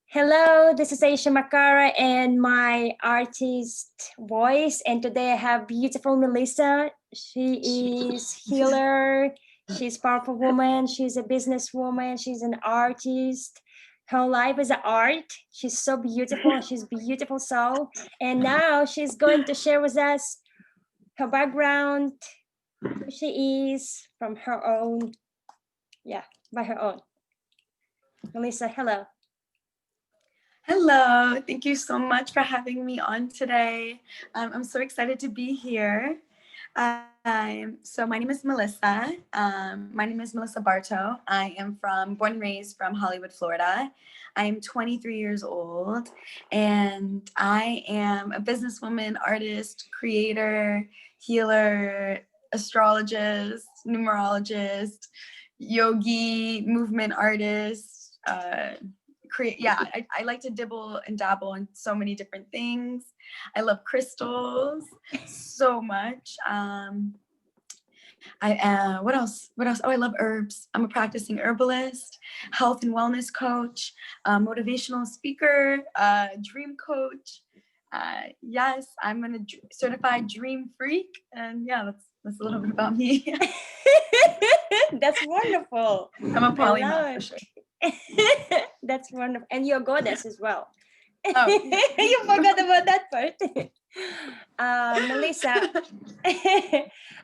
Hello, this is Aisha Makara and my artist voice. And today I have beautiful Melissa. She is healer. She's powerful woman. She's a businesswoman. She's an artist. Her life is an art. She's so beautiful. She's beautiful soul. And now she's going to share with us her background, who she is from her own, by her own. Melissa, hello. Hello, thank you so much for having me on today. I'm so excited to be here. So my name is Melissa. My name is Melissa Bartow. I am born and raised from Hollywood, Florida. I am 23 years old and I am a businesswoman, artist, creator, healer, astrologist, numerologist, yogi, movement artist, I like to dibble and dabble in so many different things. I love crystals so much. What else? Oh, I love herbs. I'm a practicing herbalist, health and wellness coach, motivational speaker, dream coach. Yes, I'm a certified dream freak, and yeah, that's a little bit about me. That's wonderful. I'm a polymath for sure. That's wonderful. And you're a goddess as well. Oh. You forgot about that part. Melissa,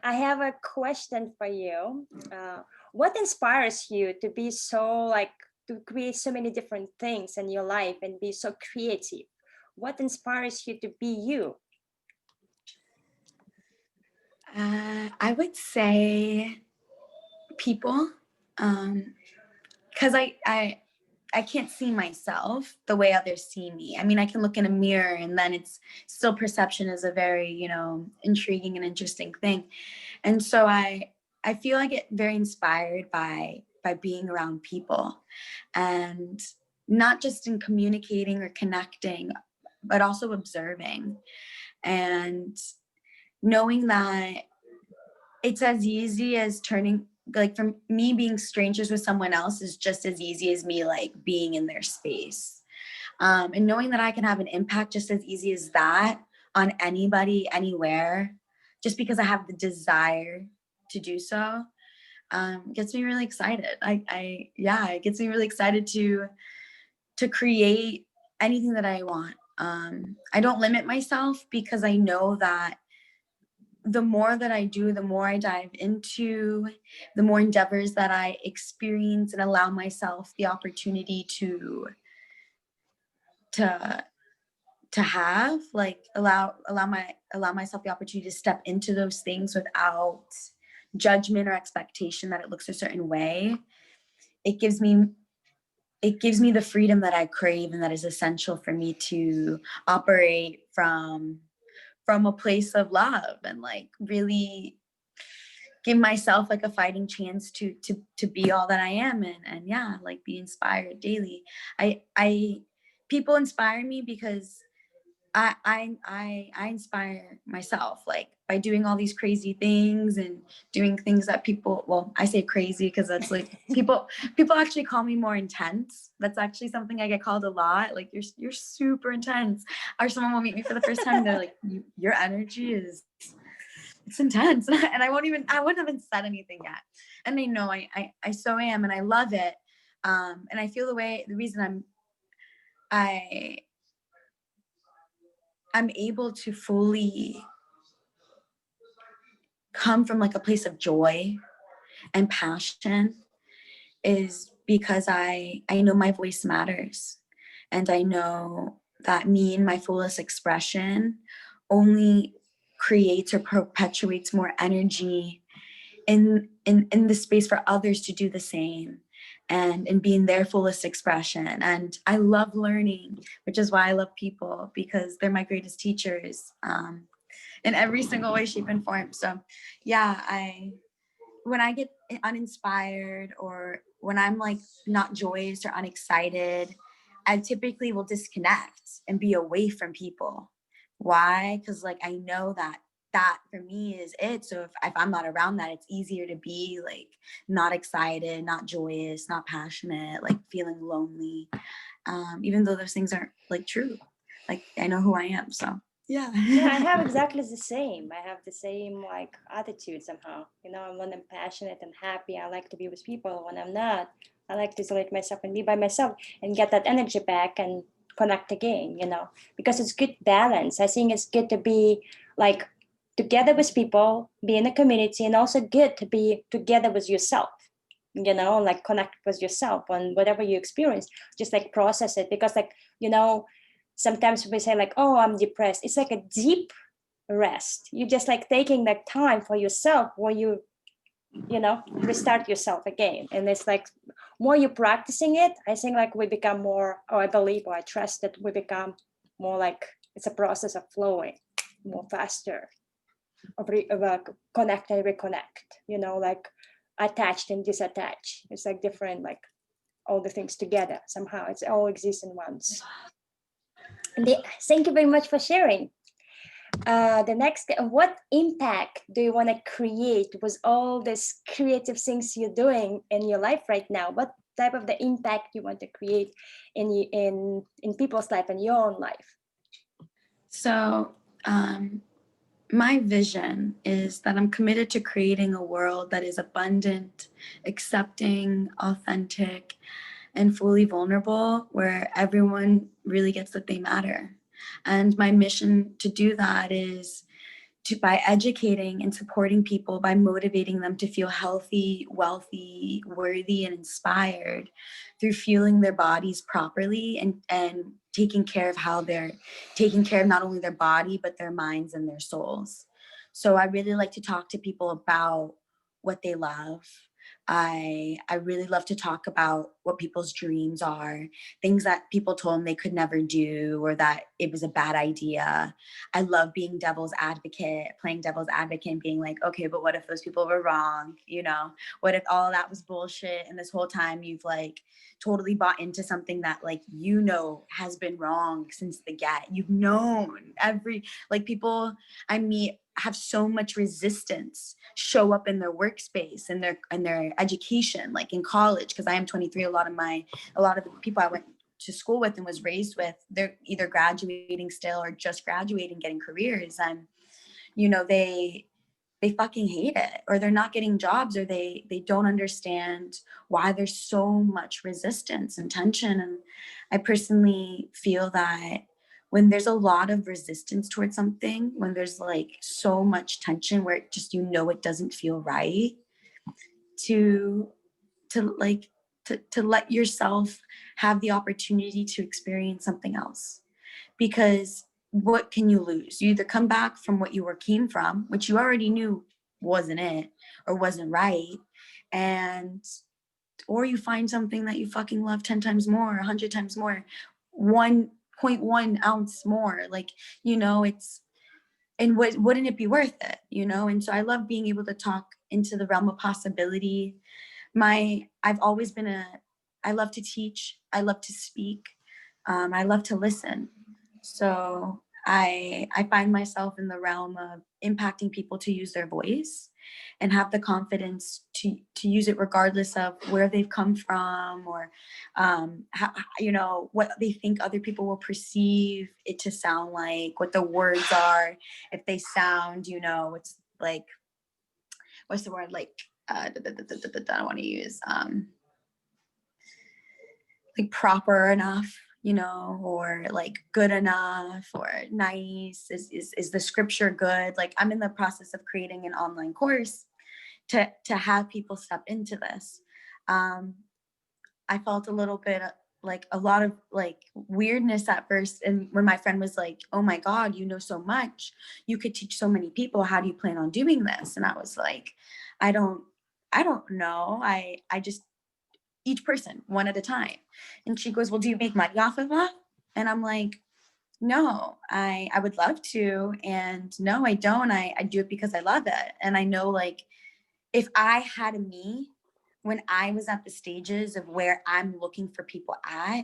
I have a question for you. What inspires you to be so to create so many different things in your life and be so creative? What inspires you to be you? I would say people, because I can't see myself the way others see me. I mean, I can look in a mirror and then it's still perception is a very, intriguing and interesting thing. And so I feel I get very inspired by being around people, and not just in communicating or connecting, but also observing and knowing that it's as easy as from me being strangers with someone else is just as easy as me being in their space. And knowing that I can have an impact just as easy as that on anybody, anywhere, just because I have the desire to do so, gets me really excited. It gets me really excited to create anything that I want. I don't limit myself because I know that the more that I do, the more I dive into, the more endeavors that I experience and allow myself the opportunity to have, allow myself the opportunity to step into those things without judgment or expectation that it looks a certain way. It gives me the freedom that I crave and that is essential for me to operate from a place of love and really give myself a fighting chance to be all that I am and be inspired daily. People inspire me because I inspire myself by doing all these crazy things and doing things that I say crazy because that's people actually call me more intense. That's actually something I get called a lot. You're super intense. Or someone will meet me for the first time and they're like, your energy it's intense. And I wouldn't have said anything yet. And they know I so am, and I love it. And I feel the reason I'm able to fully come from a place of joy and passion is because I know my voice matters. And I know that me and my fullest expression only creates or perpetuates more energy in the space for others to do the same and be in their fullest expression. And I love learning, which is why I love people, because they're my greatest teachers in every single way, shape, and form. So when I get uninspired or when I'm not joyous or unexcited, I typically will disconnect and be away from people. Why? Because I know that that for me is it. So if I'm not around that, it's easier to be like not excited, not joyous, not passionate, like feeling lonely, even though those things aren't like true. Like I know who I am, so yeah. Yeah, I have exactly the same. I have the same like attitude somehow. You know, when I'm passionate and happy, I like to be with people. When I'm not, I like to isolate myself and be by myself and get that energy back and connect again, you know, because it's good balance. I think it's good to be like together with people, be in a community, and also good to be together with yourself, you know, like connect with yourself on whatever you experience, just like process it. Because like, you know, sometimes we say like, oh, I'm depressed. It's like a deep rest. You just like taking that time for yourself where you know, restart yourself again. And it's like more you practicing it, I think like we become more, or I believe, or I trust that we become more like it's a process of flowing more faster, of connect and reconnect, you know, like attached and disattached. It's like different, like all the things together. Somehow it's all exists in once. And thank you very much for sharing. The next, what impact do you want to create with all these creative things you're doing in your life right now? What type of the impact you want to create in people's life and your own life? So my vision is that I'm committed to creating a world that is abundant, accepting, authentic, and fully vulnerable, where everyone really gets that they matter. And my mission to do that is to, by educating and supporting people, by motivating them to feel healthy, wealthy, worthy, and inspired through fueling their bodies properly, and taking care of how they're taking care of not only their body, but their minds and their souls. So I really like to talk to people about what they love. I really love to talk about what people's dreams are, things that people told them they could never do or that it was a bad idea. I love being devil's advocate, playing devil's advocate and being like, okay, but what if those people were wrong? You know, what if all that was bullshit and this whole time you've like totally bought into something that like, you know, has been wrong since the get. You've known every, like people I meet have so much resistance show up in their workspace and their education, like in college, because I am 23. A lot of the people I went to school with and was raised with, they're either graduating still or just graduating, getting careers, and you know they fucking hate it, or they're not getting jobs, or they don't understand why there's so much resistance and tension. And I personally feel that when there's a lot of resistance towards something, when there's like so much tension where it just, you know, it doesn't feel right, to like to let yourself have the opportunity to experience something else. Because what can you lose? You either come back from what you came from, which you already knew wasn't it or wasn't right, and or you find something that you fucking love 10 times more, 100 times more, 1.1 ounce more. Like, you know, it's, and wouldn't it be worth it, you know? And so I love being able to talk into the realm of possibility. I've always been I love to teach, I love to speak, I love to listen. So I find myself in the realm of impacting people to use their voice and have the confidence to use it regardless of where they've come from, or how, you know, what they think other people will perceive it to sound like, what the words are, if they sound, you know, it's like, what's the word, like I don't want to use like proper enough, you know, or like good enough, or nice. Is the scripture good? Like I'm in the process of creating an online course to have people step into this. I felt a little bit like a lot of like weirdness at first, and when my friend was like, oh my God, you know so much, you could teach so many people, how do you plan on doing this? And I was like, I don't know. I just, each person one at a time. And she goes, well, do you make money off of that? And I'm like, no, I would love to. And no, I don't. I do it because I love it. And I know, like, if I had a me when I was at the stages of where I'm looking for people at,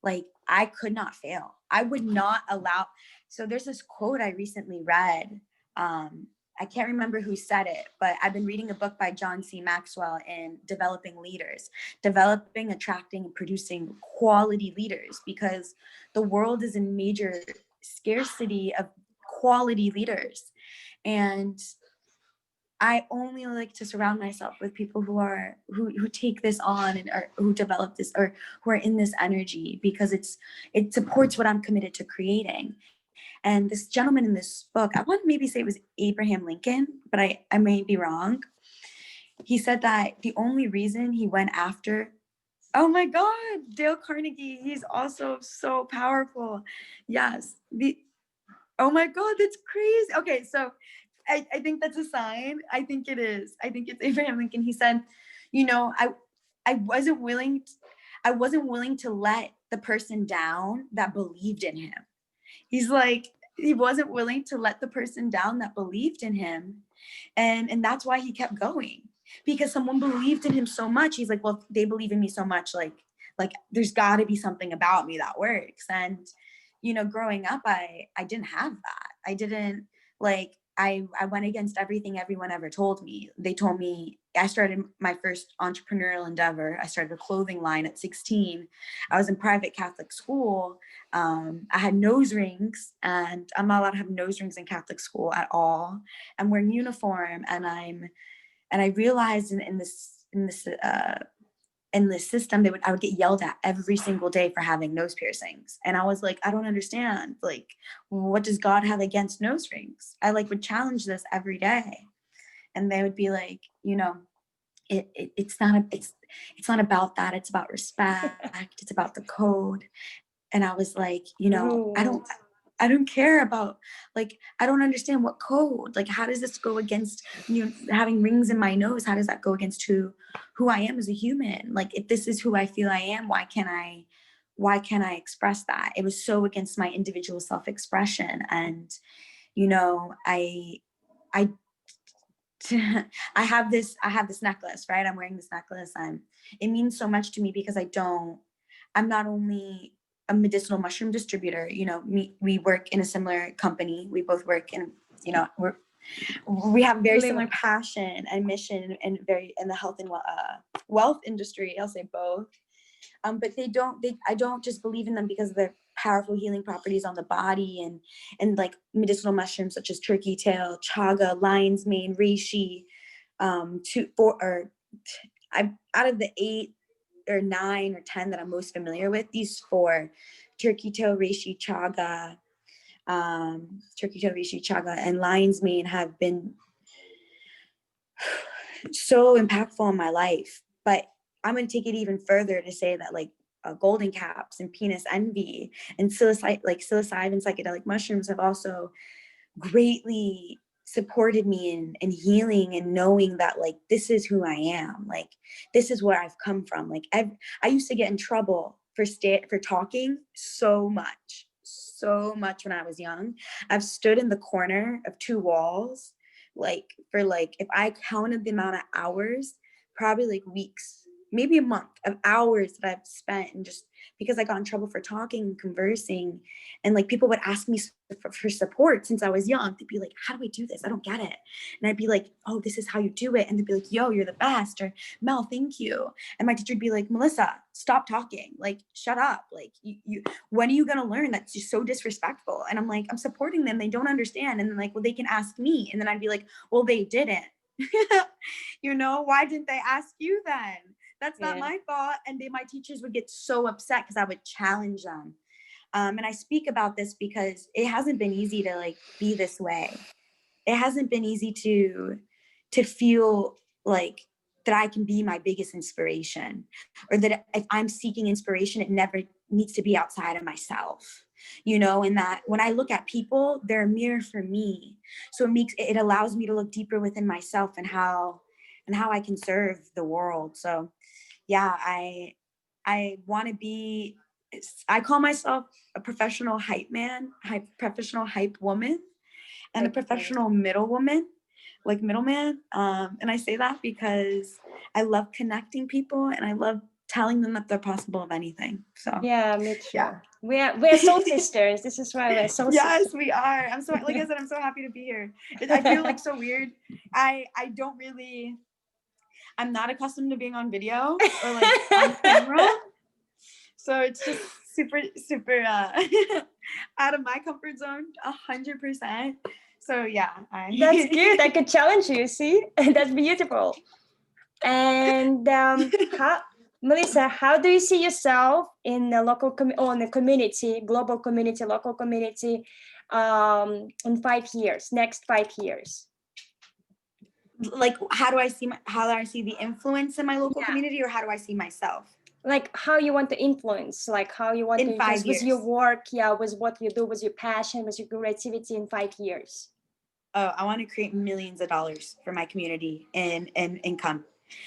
like I could not fail. I would not allow. So there's this quote I recently read I can't remember who said it, but I've been reading a book by John C. Maxwell in developing leaders, developing, attracting, and producing quality leaders, because the world is in major scarcity of quality leaders. And I only like to surround myself with people who take this on and or who develop this or who are in this energy, because it supports what I'm committed to creating. And this gentleman in this book, I want to maybe say it was Abraham Lincoln, but I may be wrong. He said that the only reason he went after, oh my God, Dale Carnegie, he's also so powerful. Yes. Oh my God, that's crazy. Okay, so I think that's a sign. I think it is. I think it's Abraham Lincoln. He said, I wasn't willing to let the person down that believed in him. He's like, he wasn't willing to let the person down that believed in him. And that's why he kept going, because someone believed in him so much. He's like, well, they believe in me so much. Like there's gotta be something about me that works. And, growing up, I didn't have that. I didn't I went against everything everyone ever told me. They told me, I started my first entrepreneurial endeavor. I started a clothing line at 16. I was in private Catholic school. I had nose rings, and I'm not allowed to have nose rings in Catholic school at all. I'm wearing uniform, and I realized in this system, I would get yelled at every single day for having nose piercings. And I was like, I don't understand. Like, what does God have against nose rings? I would challenge this every day. And they would be like, it's not about that. It's about respect. It's about the code. And I was like, I don't care about, I don't understand what code, how does this go against, having rings in my nose? How does that go against who I am as a human? If this is who I feel I am, why can't I express that? It was so against my individual self-expression. And, I I have this necklace, right? I'm wearing this necklace, and it means so much to me because I'm not only a medicinal mushroom distributor. We work in a similar company. We both work in, we have very similar passion and mission, and the health and wealth industry. I'll say both. But I don't just believe in them because of their powerful healing properties on the body, and medicinal mushrooms such as turkey tail, chaga, lion's mane, reishi. Out of the 8 or 9 or 10 that I'm most familiar with, these 4, turkey tail, reishi, chaga, and lion's mane, have been so impactful in my life. But I'm going to take it even further to say that golden caps and penis envy and psilocybin psychedelic mushrooms have also greatly supported me in healing and knowing that this is who I am. This is where I've come from. I used to get in trouble for talking so much when I was young. I've stood in the corner of 2 walls if I counted the amount of hours, probably weeks, maybe a month of hours that I've spent, and just because I got in trouble for talking and conversing. And people would ask me for support since I was young. They'd be like, how do we do this? I don't get it. And I'd be like, oh, this is how you do it. And they'd be like, yo, you're the best. Or Mel, thank you. And my teacher would be like, Melissa, stop talking. Shut up. You when are you going to learn? That's just so disrespectful. And I'm like, I'm supporting them. They don't understand. And then well, they can ask me. And then I'd be like, well, they didn't. Why didn't they ask you then? That's not my fault. And my teachers would get so upset because I would challenge them. And I speak about this because it hasn't been easy to be this way. It hasn't been easy to feel that I can be my biggest inspiration, or that if I'm seeking inspiration, it never needs to be outside of myself, and that when I look at people, they're a mirror for me. So it allows me to look deeper within myself and how I can serve the world. So yeah, I want to be, I call myself a professional hype man, professional hype woman, and a professional middleman. And I say that because I love connecting people, and I love telling them that they're possible of anything. So yeah, me too. yeah. We're soul sisters. This is why we're soul Yes, sisters. we are. I'm so, like I said, I'm so happy to be here. I feel like so weird. I don't really, I'm not accustomed to being on video or like on camera. So it's just super out of my comfort zone 100%. So yeah, That's good. I could challenge you. See, that's beautiful. And how, Melissa, how do you see yourself in the local on the community, global community, local community, in 5 years, next 5 years? Like, how do I see the influence in my local community, or how do I see myself? Like how you want to influence, like how you want in to influence 5 years. With your work, yeah, with what you do, with your passion, with your creativity in 5 years. Oh, I want to create millions of dollars for my community and income,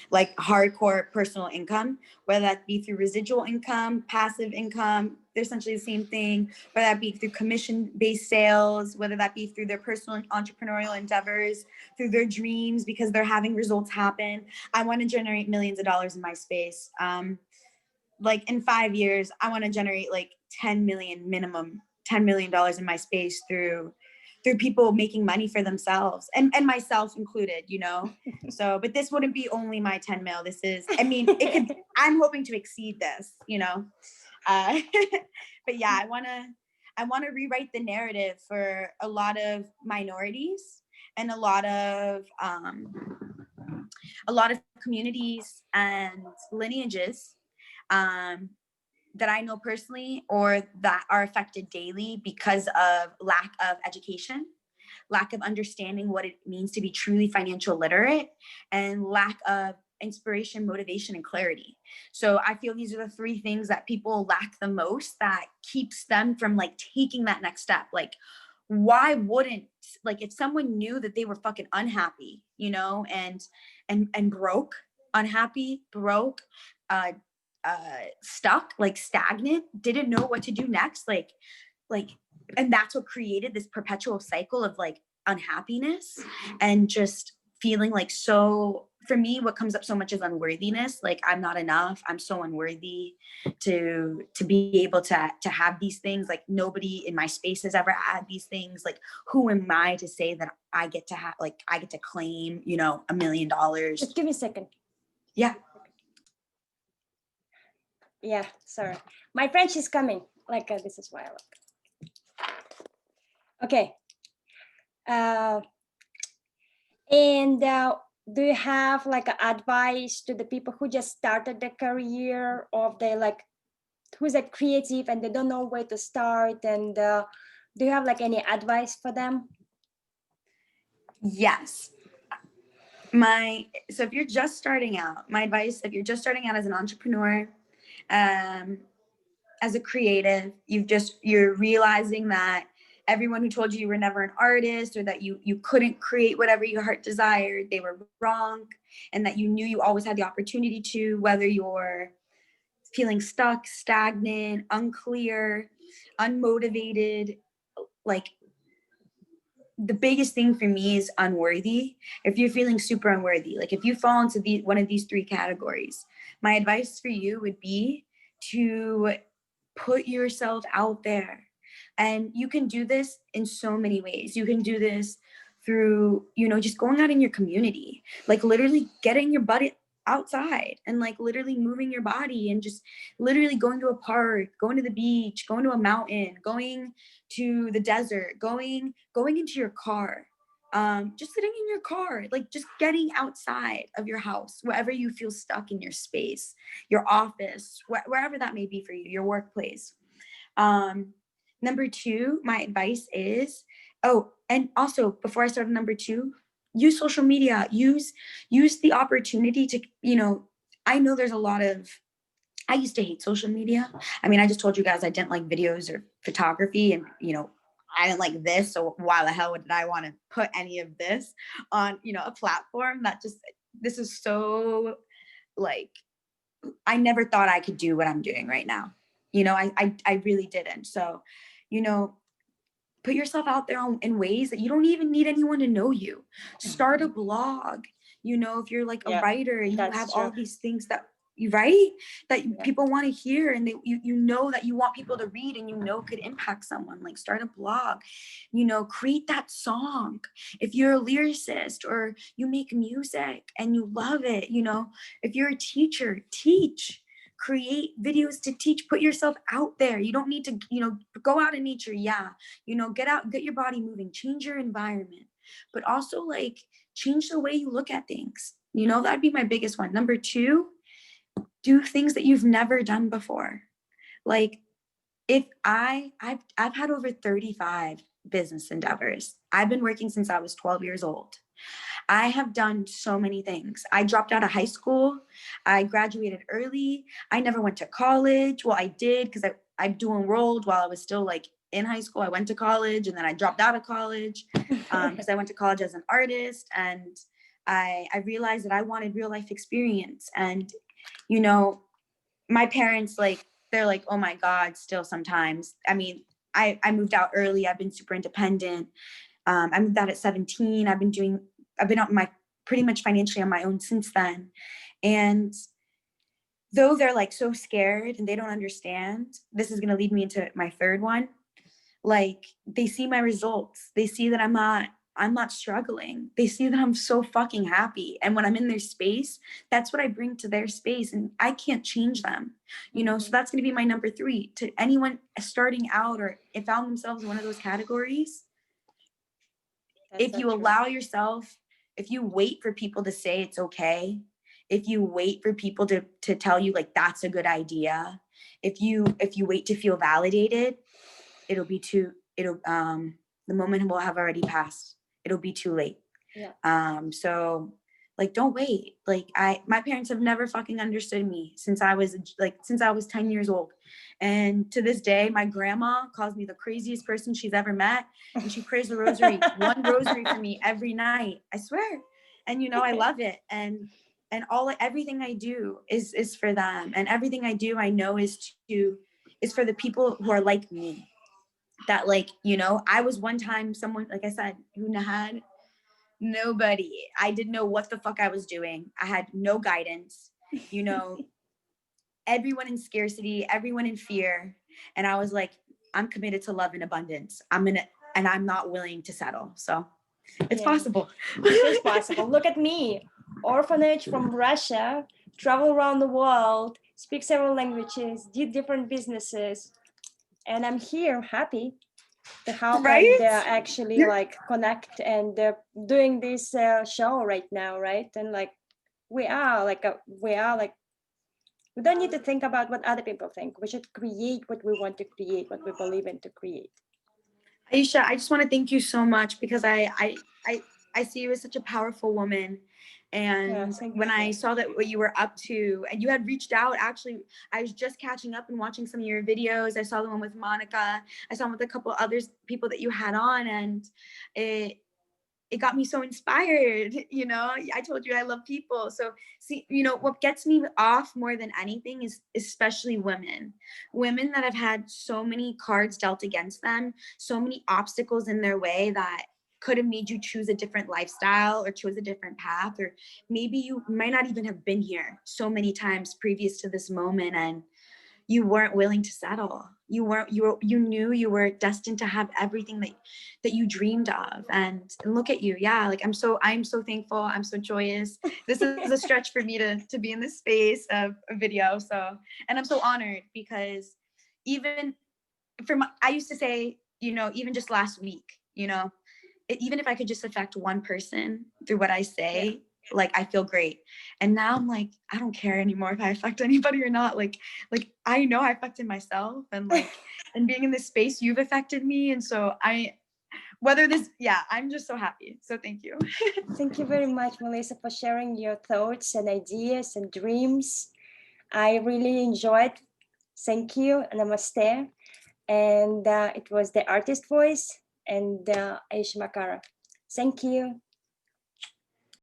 like hardcore personal income, whether that be through residual income, passive income, they're essentially the same thing, whether that be through commission-based sales, whether that be through their personal entrepreneurial endeavors, through their dreams, because they're having results happen. I want to generate millions of dollars in my space. Like in 5 years, I want to generate like 10 million minimum, $10 million in my space through people making money for themselves and myself included, you know? So, but this wouldn't be only my 10 mil. This is, I mean, it could, I'm hoping to exceed this, you know? But yeah, I want to rewrite the narrative for a lot of minorities and a lot of communities and lineages that I know personally or that are affected daily because of lack of education, lack of understanding what it means to be truly financial literate, and lack of inspiration, motivation, and clarity. So I feel these are the three things that people lack the most that keeps them from like taking that next step. Like, why wouldn't, like, if someone knew that they were fucking unhappy, you know, and broke, unhappy, broke, stuck, like stagnant, didn't know what to do next, like, and that's what created this perpetual cycle of like unhappiness and just feeling like, so for me, what comes up so much is unworthiness. Like, I'm not enough. I'm so unworthy to be able to have these things. Like, nobody in my space has ever had these things. Like, who am I to say that I get to have, like, I get to claim, you know, $1 million? Just give me a second. Yeah. Yeah, sorry. My French is coming. Like, this is why I look. Okay. And do you have like advice to the people who just started their career, or they like, who's like creative and they don't know where to start? And do you have like any advice for them? Yes. So if you're just starting out, my advice, if you're just starting out as an entrepreneur, as a creative, you're realizing that everyone who told you were never an artist or that you couldn't create whatever your heart desired, they were wrong, and that you knew you always had the opportunity to, whether you're feeling stuck, stagnant, unclear, unmotivated. Like, the biggest thing for me is unworthy. If you're feeling super unworthy, like if you fall into one of these three categories, my advice for you would be to put yourself out there. And you can do this in so many ways. You can do this through, you know, just going out in your community, like literally getting your butt outside and like literally moving your body and just literally going to a park, going to the beach, going to a mountain, going to the desert, going into your car, just sitting in your car, like just getting outside of your house, wherever you feel stuck in your space, your office, wherever that may be for you, your workplace. Number two, my advice is, oh, and also before I start on number two, use social media, use the opportunity to, you know, I know there's a lot of, I used to hate social media. I mean, I just told you guys I didn't like videos or photography, and, you know, I didn't like this. So why the hell did I want to put any of this on, you know, a platform that just, this is so like, I never thought I could do what I'm doing right now. You know, I really didn't. So, you know, put yourself out there in ways that you don't even need anyone to know you. Start a blog. You know, if you're like a writer and you have all these things that right? That people want to hear, and you know that you want people to read, and you know could impact someone. Like start a blog, you know, create that song. If you're a lyricist or you make music and you love it, you know, if you're a teacher, teach. Create videos to teach, put yourself out there. You don't need to, you know, go out in nature. Yeah. You know, get out, get your body moving, change your environment, but also like change the way you look at things. You know, that'd be my biggest one. Number 2, do things that you've never done before. Like if I've had over 35 business endeavors. I've been working since I was 12 years old. I have done so many things. I dropped out of high school. I graduated early. I never went to college. Well, I did because I dual enrolled while I was still like in high school. I went to college and then I dropped out of college because I went to college as an artist, and I realized that I wanted real life experience. And, you know, my parents, like, they're like, oh my God, still sometimes. I mean, I moved out early. I've been super independent. I moved out at 17. I've been out pretty much financially on my own since then. And though they're like so scared and they don't understand, this is going to lead me into my third one. Like they see my results. They see that I'm not struggling. They see that I'm so fucking happy. And when I'm in their space, that's what I bring to their space, and I can't change them, you know? So that's going to be my number 3 to anyone starting out or if found themselves in one of those categories. If you allow yourself, if you wait for people to say it's okay, if you wait for people to tell you like that's a good idea, if you wait to feel validated, the moment will have already passed. It'll be too late. So like don't wait. Like my parents have never fucking understood me since I was 10 years old. And to this day, my grandma calls me the craziest person she's ever met. And she prays the rosary, one rosary for me every night. I swear. And, you know, I love it. And everything I do is for them. And everything I do, I know is for the people who are like me. That like, you know, I was one time someone, like I said, who had nobody. I didn't know what the fuck I was doing. I had no guidance, you know, everyone in scarcity, everyone in fear. And I was like, I'm committed to love and abundance. And I'm not willing to settle. So it's possible. It is possible. Look at me, orphanage from Russia, travel around the world, speak several languages, did different businesses. And I'm here happy to help and actually like connect and doing this show right now, right? And like we don't need to think about what other people think. We should create what we want to create, what we believe in to create. Aisha, I just want to thank you so much because I see you as such a powerful woman. And when I saw that what you were up to, and you had reached out, actually, I was just catching up and watching some of your videos. I saw the one with Monica. I saw one with a couple others, people that you had on, and it got me so inspired. You know, I told you I love people. So see, you know, what gets me off more than anything is especially women that have had so many cards dealt against them, so many obstacles in their way that could have made you choose a different lifestyle or choose a different path, or maybe you might not even have been here so many times previous to this moment, and you weren't willing to settle. You knew you were destined to have everything that you dreamed of. And look at you. Yeah. Like I'm so thankful. I'm so joyous. This is a stretch for me to be in this space of a video. So, and I'm so honored because even I used to say, you know, even just last week, you know, even if I could just affect one person through what I say, like I feel great. And now I'm like, I don't care anymore if I affect anybody or not. Like I know I affected myself, and like and being in this space, you've affected me. And so I'm just so happy. So thank you. Thank you very much, Melissa, for sharing your thoughts and ideas and dreams. I really enjoyed. Thank you. Namaste. And it was the artist voice and Aisha Makara. Thank you.